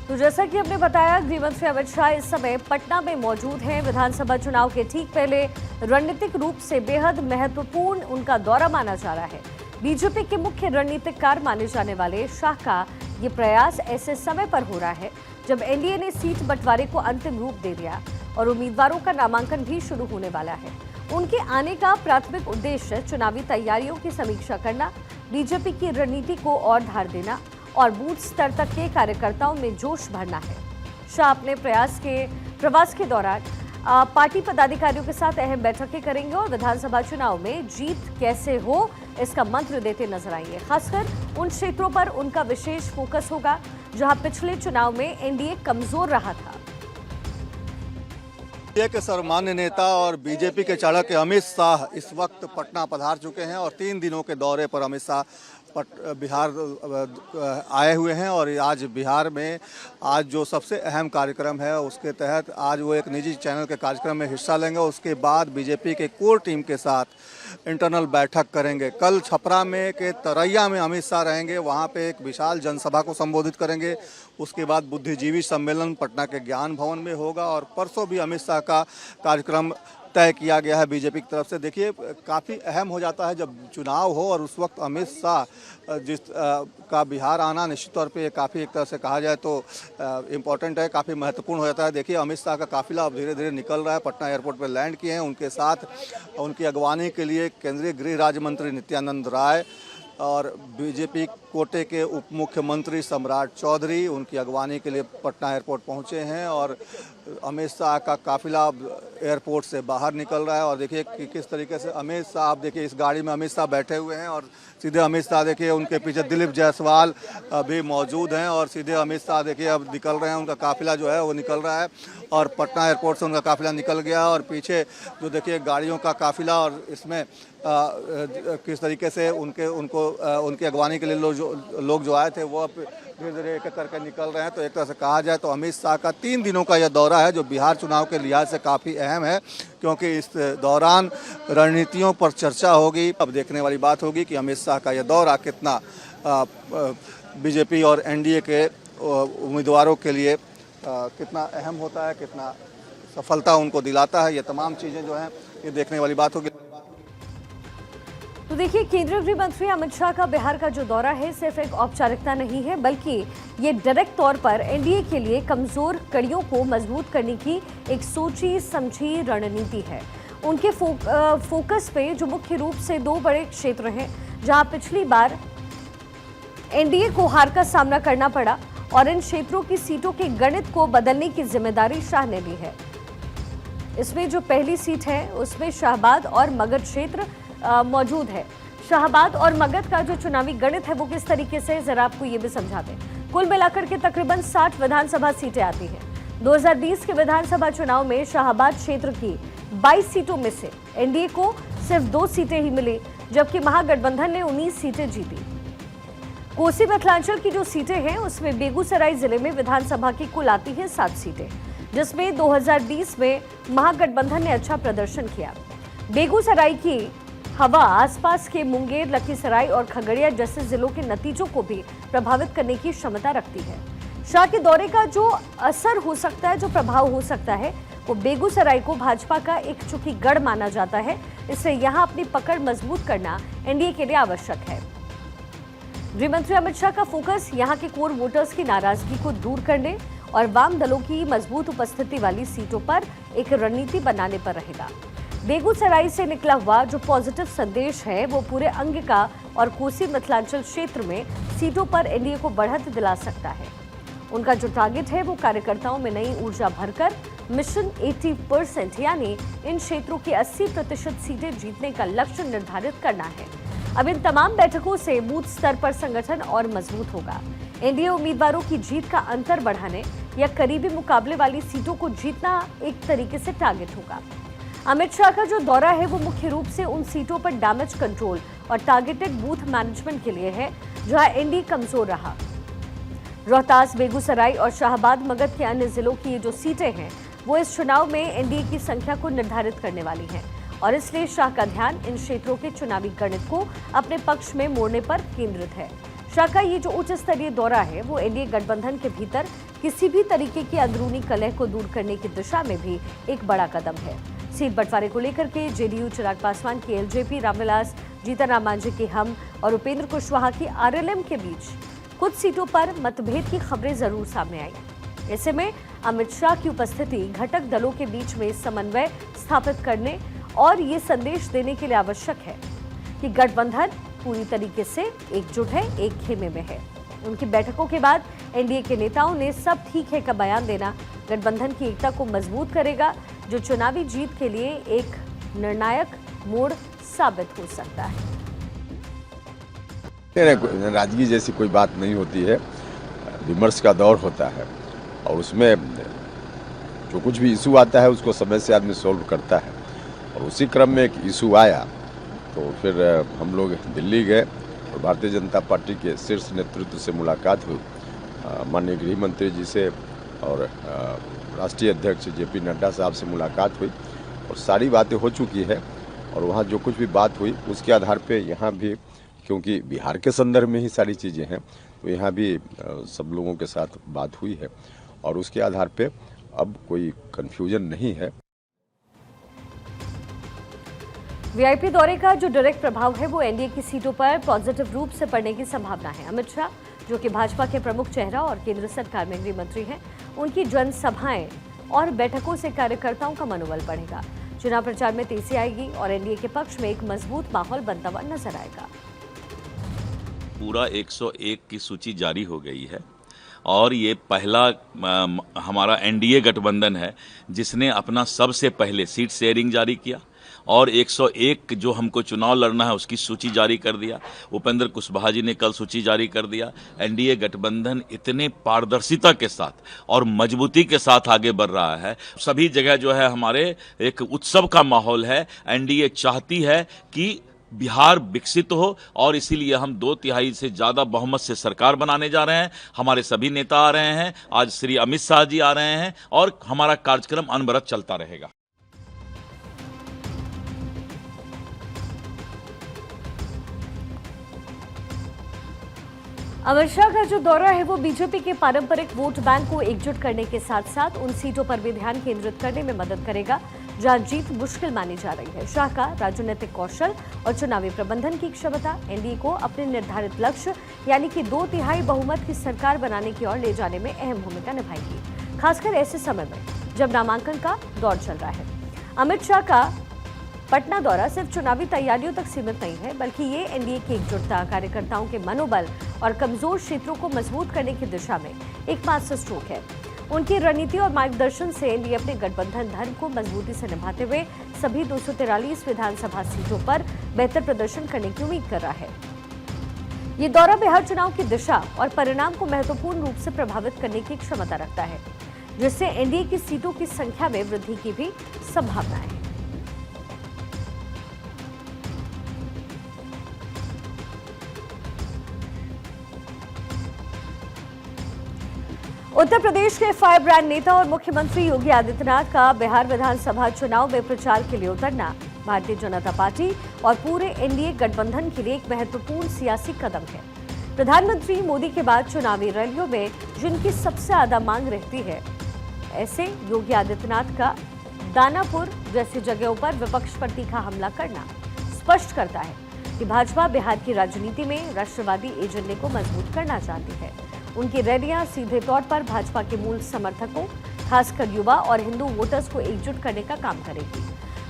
तो जैसा कि हमने बताया, गृह मंत्री अमित शाह इस समय पटना में मौजूद हैं। विधानसभा चुनाव के ठीक पहले रणनीतिक रूप से बेहद महत्वपूर्ण उनका दौरा माना जा रहा है। बीजेपी के मुख्य रणनीतिकार माने जाने वाले शाह का ये प्रयास ऐसे समय पर हो रहा है जब एनडीए ने सीट बंटवारे को अंतिम रूप दे दिया और उम्मीदवारों का नामांकन भी शुरू होने वाला है। उनके आने का प्राथमिक उद्देश्य चुनावी तैयारियों की समीक्षा करना, बीजेपी की रणनीति को और धार देना और बूथ स्तर तक के कार्यकर्ताओं में जोश भरना है। शाह अपने प्रवास के दौरान पार्टी पदाधिकारियों के साथ अहम बैठकें करेंगे और विधानसभा चुनाव में जीत कैसे हो इसका मंत्र देते नजर आएंगे। खासकर उन क्षेत्रों पर उनका विशेष फोकस होगा जहां पिछले चुनाव में एनडीए कमजोर रहा था। एनडीए के सर्वमान्य नेता और बीजेपी के चाणक्य अमित शाह इस वक्त पटना पधार चुके हैं और 3 दिनों के दौरे पर अमित शाह बिहार आए हुए हैं। और आज बिहार में आज जो सबसे अहम कार्यक्रम है उसके तहत आज वो एक निजी चैनल के कार्यक्रम में हिस्सा लेंगे। उसके बाद बीजेपी के कोर टीम के साथ इंटरनल बैठक करेंगे। कल छपरा में के तरैया में अमित शाह रहेंगे, वहाँ पे एक विशाल जनसभा को संबोधित करेंगे। उसके बाद बुद्धिजीवी सम्मेलन पटना के ज्ञान भवन में होगा और परसों भी अमित शाह का कार्यक्रम तय किया गया है बीजेपी की तरफ से। देखिए, काफ़ी अहम हो जाता है जब चुनाव हो और उस वक्त अमित शाह का बिहार आना निश्चित तौर पे काफ़ी एक तरह से कहा जाए तो इम्पोर्टेंट है, काफ़ी महत्वपूर्ण हो जाता है। देखिए, अमित शाह का काफिला अब धीरे धीरे निकल रहा है, पटना एयरपोर्ट पर लैंड किए हैं। उनके साथ उनकी अगवानी के लिए केंद्रीय गृह राज्य मंत्री नित्यानंद राय और बीजेपी कोटे के उप मुख्यमंत्री सम्राट चौधरी उनकी अगवानी के लिए पटना एयरपोर्ट पहुंचे हैं और अमित शाह का काफिला एयरपोर्ट से बाहर निकल रहा है। और देखिए कि किस तरीके से अमित शाह, आप देखिए इस गाड़ी में अमित शाह बैठे हुए हैं और सीधे अमित शाह देखिए उनके पीछे दिलीप जायसवाल भी मौजूद हैं और सीधे अमित शाह देखिए अब निकल रहे हैं। उनका काफिला जो है वो निकल रहा है और पटना एयरपोर्ट से उनका काफिला निकल गया और पीछे जो देखिए गाड़ियों का काफिला और इसमें किस तरीके से उनकी अगवानी के लिए लोग जो आए थे वो अब धीरे धीरे एक करके निकल रहे हैं। तो एक तरह से कहा जाए तो अमित शाह का 3 दिनों का यह दौरा है जो बिहार चुनाव के लिहाज से काफ़ी अहम है, क्योंकि इस दौरान रणनीतियों पर चर्चा होगी। अब देखने वाली बात होगी कि अमित शाह का यह दौरा कितना बीजेपी और एनडीए के उम्मीदवारों के लिए कितना अहम होता है, कितना सफलता उनको दिलाता है। ये तमाम चीज़ें जो हैं ये देखने वाली बात होगी। तो देखिए, केंद्रीय गृह मंत्री अमित शाह का बिहार का जो दौरा है सिर्फ एक औपचारिकता नहीं है, बल्कि ये डायरेक्ट तौर पर एनडीए के लिए कमजोर कड़ियों को मजबूत करने की एक सोची समझी रणनीति है। उनके फोकस पे जो मुख्य रूप से 2 बड़े क्षेत्र हैं जहां पिछली बार एनडीए को हार का सामना करना पड़ा और इन क्षेत्रों की सीटों के गणित को बदलने की जिम्मेदारी शाह ने ली है। इसमें जो पहली सीट है उसमें शाहबाद और मगध क्षेत्र मौजूद है। शाहबाद और मगध का जो चुनावी गणित है वो किस तरीके से, जरा आपको ये भी समझा दें। कुल मिलाकर के तकरीबन 60 विधानसभा सीटें आती हैं। 2020 के विधानसभा चुनाव में शाहबाद क्षेत्र की 22 सीटों में से एनडीए को सिर्फ 2 सीटें ही मिली, जबकि महागठबंधन ने 19 सीटें जीती। कोसी मिथिलांचल की जो सीटें हैं उसमें बेगूसराय जिले में विधानसभा की कुल आती हैं 7 सीटें, जिसमें 2020 में महागठबंधन ने अच्छा प्रदर्शन किया। बेगूसराय की हवा आसपास के मुंगेर, लखीसराय और खगड़िया जैसे जिलों के नतीजों को भी प्रभावित करने की क्षमता रखती है। शाह के दौरे का जो असर हो सकता है, जो प्रभाव हो सकता है, वो बेगूसराय को भाजपा का एक चुकी गढ़ माना जाता है। इससे यहां अपनी पकड़ मजबूत करना एनडीए के लिए आवश्यक है। गृह मंत्री अमित शाह का फोकस यहां के कोर वोटर्स की नाराजगी को दूर करने और वाम दलों की मजबूत उपस्थिति वाली सीटों पर एक रणनीति बनाने पर रहेगा। बेगूसराय से निकला हुआ जो पॉजिटिव संदेश है वो पूरे अंग का और कोसी मिथिलांचल क्षेत्र में सीटों पर एनडीए को बढ़त दिला सकता है। उनका जो टारगेट है वो कार्यकर्ताओं में नई ऊर्जा भरकर मिशन 80% यानी इन क्षेत्रों की 80% सीटें जीतने का लक्ष्य निर्धारित करना है। अब इन तमाम बैठकों से बूथ स्तर पर संगठन और मजबूत होगा। एनडीए उम्मीदवारों की जीत का अंतर बढ़ाने या करीबी मुकाबले वाली सीटों को जीतना एक तरीके से टारगेट होगा। अमित शाह का जो दौरा है वो मुख्य रूप से उन सीटों पर डैमेज कंट्रोल और टारगेटेड बूथ मैनेजमेंट के लिए है जहां एनडीए कमजोर रहा। रोहतास, बेगूसराय और शाहबाद मगध के अन्य जिलों की ये जो सीटें हैं वो इस चुनाव में एनडीए की संख्या को निर्धारित करने वाली हैं और इसलिए शाह का ध्यान इन क्षेत्रों के चुनावी गणित को अपने पक्ष में मोड़ने पर केंद्रित है। शाह का ये जो उच्च स्तरीय दौरा है वो एनडीए गठबंधन के भीतर किसी भी तरीके की अंदरूनी कलह को दूर करने की दिशा में भी एक बड़ा कदम है। सीट बंटवारे को लेकर के जेडीयू चिराग पासवान की एलजेपी, रामविलास जीतन राम मांझी की हम और उपेंद्र कुशवाहा की आरएलएम के बीच कुछ सीटों पर मतभेद की खबरें जरूर सामने आई। ऐसे में अमित शाह की उपस्थिति घटक दलों के बीच में समन्वय स्थापित करने और ये संदेश देने के लिए आवश्यक है कि गठबंधन पूरी तरीके से एकजुट है, एक खेमे में है। उनकी बैठकों के बाद एनडीए के नेताओं ने सब ठीक है का बयान देना गठबंधन की एकता को मजबूत करेगा, जो चुनावी जीत के लिए एक निर्णायक मोड़ साबित हो सकता है। नाराजगी जैसी कोई बात नहीं होती है, विमर्श का दौर होता है और उसमें जो कुछ भी इशू आता है उसको समय से आदमी सॉल्व करता है। और उसी क्रम में एक इशू आया तो फिर हम लोग दिल्ली गए और भारतीय जनता पार्टी के शीर्ष नेतृत्व से मुलाकात हुई, माननीय गृह मंत्री जी से और राष्ट्रीय अध्यक्ष जेपी नड्डा साहब से मुलाकात हुई और सारी बातें हो चुकी है। और वहाँ जो कुछ भी बात हुई उसके आधार पे यहाँ भी, क्योंकि बिहार के संदर्भ में ही सारी चीज़ें हैं, तो यहाँ भी सब लोगों के साथ बात हुई है और उसके आधार पे अब कोई कन्फ्यूजन नहीं है। वीआईपी दौरे का जो डायरेक्ट प्रभाव है वो एनडीए की सीटों पर पॉजिटिव रूप से पड़ने की संभावना है। अमित शाह, जो कि भाजपा के प्रमुख चेहरा और केंद्र सरकार में गृह मंत्री हैं, उनकी जनसभाएं और बैठकों से कार्यकर्ताओं का मनोबल बढ़ेगा। चुनाव प्रचार में तेजी आएगी और एनडीए के पक्ष में एक मजबूत माहौल बनता हुआ नजर आएगा। पूरा 101 की सूची जारी हो गई है और ये पहला हमारा एनडीए गठबंधन है जिसने अपना सबसे पहले सीट शेयरिंग जारी किया और 101 जो हमको चुनाव लड़ना है उसकी सूची जारी कर दिया। उपेंद्र कुशवाहा जी ने कल सूची जारी कर दिया। एनडीए गठबंधन इतने पारदर्शिता के साथ और मजबूती के साथ आगे बढ़ रहा है। सभी जगह जो है हमारे एक उत्सव का माहौल है। एनडीए चाहती है कि बिहार विकसित हो और इसीलिए हम 2/3 से ज़्यादा बहुमत से सरकार बनाने जा रहे हैं। हमारे सभी नेता आ रहे हैं, आज श्री अमित शाह जी आ रहे हैं और हमारा कार्यक्रम अनवरत चलता रहेगा। अमित शाह का जो दौरा है वो बीजेपी के पारंपरिक वोट बैंक को एकजुट करने के साथ साथ उन सीटों पर भी ध्यान केंद्रित करने में मदद करेगा जहां जीत मुश्किल मानी जा रही है। शाह का राजनीतिक कौशल और चुनावी प्रबंधन की क्षमता एनडीए को अपने निर्धारित लक्ष्य यानी कि 2/3 बहुमत की सरकार बनाने की ओर ले जाने में अहम भूमिका निभाएगी, खासकर ऐसे समय में जब नामांकन का दौर चल रहा है। अमित शाह का पटना दौरा सिर्फ चुनावी तैयारियों तक सीमित नहीं है, बल्कि ये एनडीए की एकजुटता, कार्यकर्ताओं के मनोबल और कमजोर क्षेत्रों को मजबूत करने की दिशा में एक मास्टर स्ट्रोक है। उनकी रणनीति और मार्गदर्शन से एनडीए अपने गठबंधन धर्म को मजबूती से निभाते हुए सभी 243 विधानसभा सीटों पर बेहतर प्रदर्शन करने की उम्मीद कर रहा है। ये दौरा बिहार चुनाव की दिशा और परिणाम को महत्वपूर्ण रूप से प्रभावित करने की क्षमता रखता है, जिससे एनडीए की सीटों की संख्या में वृद्धि की भी संभावना है। उत्तर प्रदेश के फायर ब्रांड नेता और मुख्यमंत्री योगी आदित्यनाथ का बिहार विधानसभा चुनाव में प्रचार के लिए उतरना भारतीय जनता पार्टी और पूरे एनडीए गठबंधन के लिए एक महत्वपूर्ण सियासी कदम है। प्रधानमंत्री मोदी के बाद चुनावी रैलियों में जिनकी सबसे ज्यादा मांग रहती है, ऐसे योगी आदित्यनाथ का दानापुर जैसी जगहों पर विपक्ष पर तीखा हमला करना स्पष्ट करता है कि भाजपा बिहार की राजनीति में राष्ट्रवादी एजेंडे को मजबूत करना चाहती है। उनकी रैलियां सीधे तौर पर भाजपा के मूल समर्थकों, खासकर युवा और हिंदू वोटर्स को एकजुट करने का काम करेगी,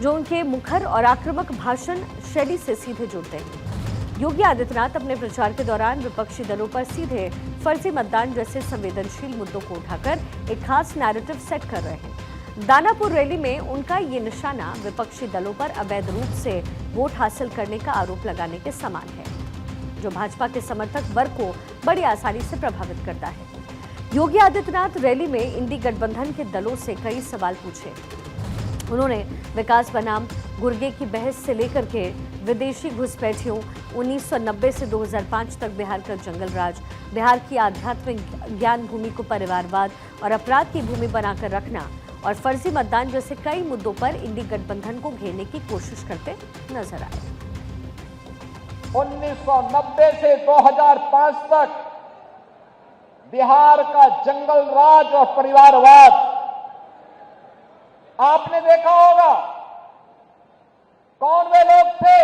जो उनके मुखर और आक्रामक भाषण शैली से सीधे जुड़ते हैं। योगी आदित्यनाथ अपने प्रचार के दौरान विपक्षी दलों पर सीधे फर्जी मतदान जैसे संवेदनशील मुद्दों को उठाकर एक खास नैरेटिव सेट कर रहे हैं। दानापुर रैली में उनका ये निशाना विपक्षी दलों पर अवैध रूप से वोट हासिल करने का आरोप लगाने के समान है, जो भाजपा के समर्थक वर्ग को बड़ी आसानी से प्रभावित करता है। योगी आदित्यनाथ रैली में इंडी गठबंधन के दलों से कई सवाल पूछे। उन्होंने विकास बनाम गुर्गे की बहस से लेकर के विदेशी घुसपैठियों, 1990 से 2005 तक बिहार का जंगल राज, बिहार की आध्यात्मिक ज्ञान भूमि को परिवारवाद और अपराध की भूमि बनाकर रखना और फर्जी मतदान जैसे कई मुद्दों पर इंडी गठबंधन को घेरने की कोशिश करते नजर आए। 1990 से 2005 तक बिहार का जंगल राज और परिवारवाद आपने देखा होगा। कौन वे लोग थे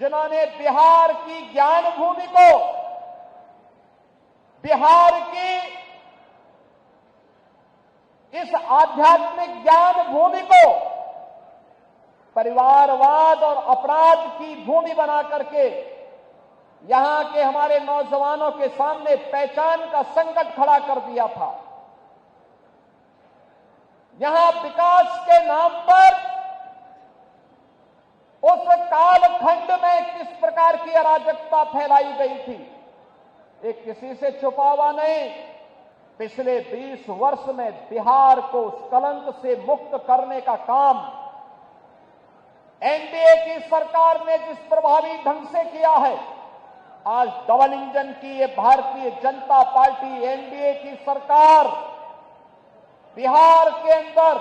जिन्होंने बिहार की ज्ञान भूमि को, बिहार की इस आध्यात्मिक ज्ञान भूमि को परिवारवाद और अपराध की भूमि बना करके यहां के हमारे नौजवानों के सामने पहचान का संकट खड़ा कर दिया था। यहां विकास के नाम पर उस कालखंड में किस प्रकार की अराजकता फैलाई गई थी, ये किसी से छुपा हुआ नहीं। पिछले 20 वर्ष में बिहार को उस कलंक से मुक्त करने का काम एनडीए की सरकार ने जिस प्रभावी ढंग से किया है, आज डबल इंजन की ये भारतीय जनता पार्टी एनडीए की सरकार बिहार के अंदर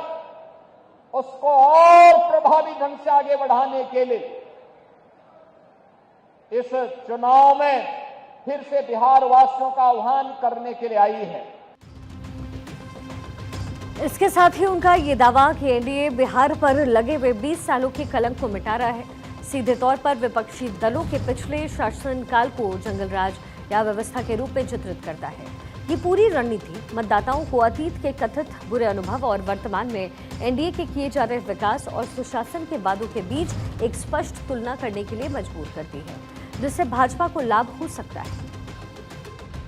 उसको और प्रभावी ढंग से आगे बढ़ाने के लिए इस चुनाव में फिर से बिहार वासियों का आह्वान करने के लिए आई है। इसके साथ ही उनका ये दावा कि एनडीए बिहार पर लगे हुए 20 सालों के कलंक को मिटा रहा है, सीधे तौर पर विपक्षी दलों के पिछले शासनकाल को जंगल राज या व्यवस्था के रूप में चित्रित करता है। ये पूरी रणनीति मतदाताओं को अतीत के कथित बुरे अनुभव और वर्तमान में एनडीए के किए जा रहे विकास और सुशासन के वादों के बीच एक स्पष्ट तुलना करने के लिए मजबूर करती है, जिससे भाजपा को लाभ हो सकता है।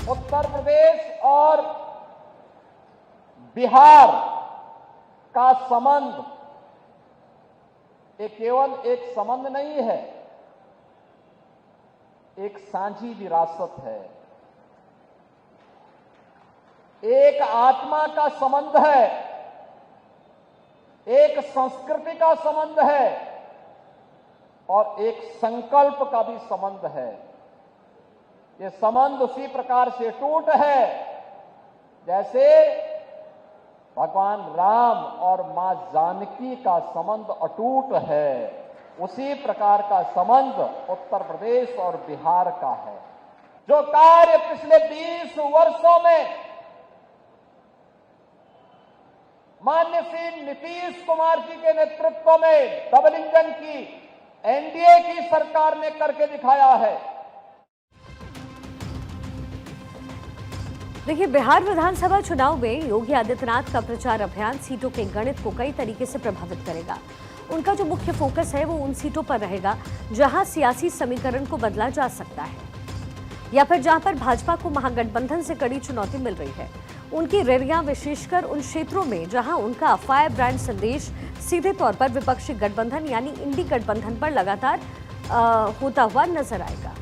उत्तर प्रदेश और बिहार का संबंध ये केवल एक संबंध नहीं है, एक साझी विरासत है, एक आत्मा का संबंध है, एक संस्कृति का संबंध है और एक संकल्प का भी संबंध है। ये संबंध उसी प्रकार से टूट है जैसे भगवान राम और मां जानकी का संबंध अटूट है। उसी प्रकार का संबंध उत्तर प्रदेश और बिहार का है। जो कार्य पिछले 20 वर्षों में माननीय श्री नीतीश कुमार जी के नेतृत्व में डबल इंजन की एनडीए की सरकार ने करके दिखाया है। देखिए, बिहार विधानसभा चुनाव में योगी आदित्यनाथ का प्रचार अभियान सीटों के गणित को कई तरीके से प्रभावित करेगा। उनका जो मुख्य फोकस है वो उन सीटों पर रहेगा जहां सियासी समीकरण को बदला जा सकता है या फिर जहां पर भाजपा को महागठबंधन से कड़ी चुनौती मिल रही है। उनकी रैलियां विशेषकर उन क्षेत्रों में जहां उनका फायर ब्रांड संदेश सीधे तौर पर विपक्षी गठबंधन यानी इंडी गठबंधन पर लगातार होता हुआ नजर आएगा।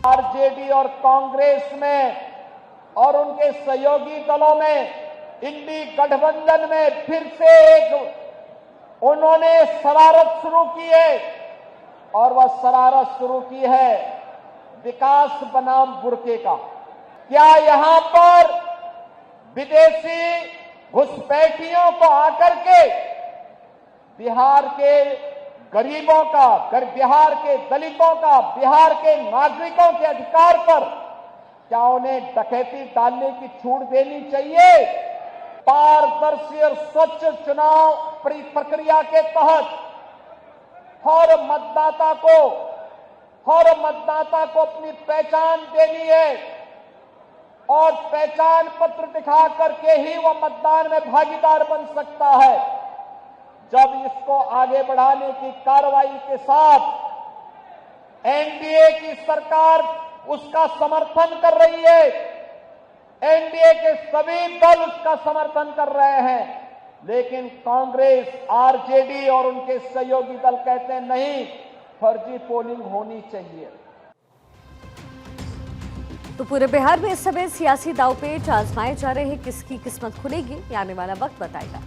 आरजेडी और कांग्रेस में और उनके सहयोगी दलों में इंडी गठबंधन में फिर से एक उन्होंने शरारत शुरू की है और वह शरारत शुरू की है विकास बनाम बुरके का। क्या यहां पर विदेशी घुसपैठियों को आकर के बिहार के गरीबों का, बिहार के दलितों का, बिहार के नागरिकों के अधिकार पर क्या उन्हें डकैती डालने की छूट देनी चाहिए? पारदर्शी और स्वच्छ चुनाव प्रक्रिया के तहत हर मतदाता को अपनी पहचान देनी है और पहचान पत्र दिखा करके ही वह मतदान में भागीदार बन सकता है। जब इसको आगे बढ़ाने की कार्रवाई के साथ एनडीए की सरकार उसका समर्थन कर रही है, एनडीए के सभी दल उसका समर्थन कर रहे हैं, लेकिन कांग्रेस, आरजेडी और उनके सहयोगी दल कहते हैं नहीं, फर्जी पोलिंग होनी चाहिए। तो पूरे बिहार में इस समय सियासी दांवपेच आजमाए जा रहे हैं। किसकी किस्मत खुलेगी, ये आने वाला वक्त बताएगा।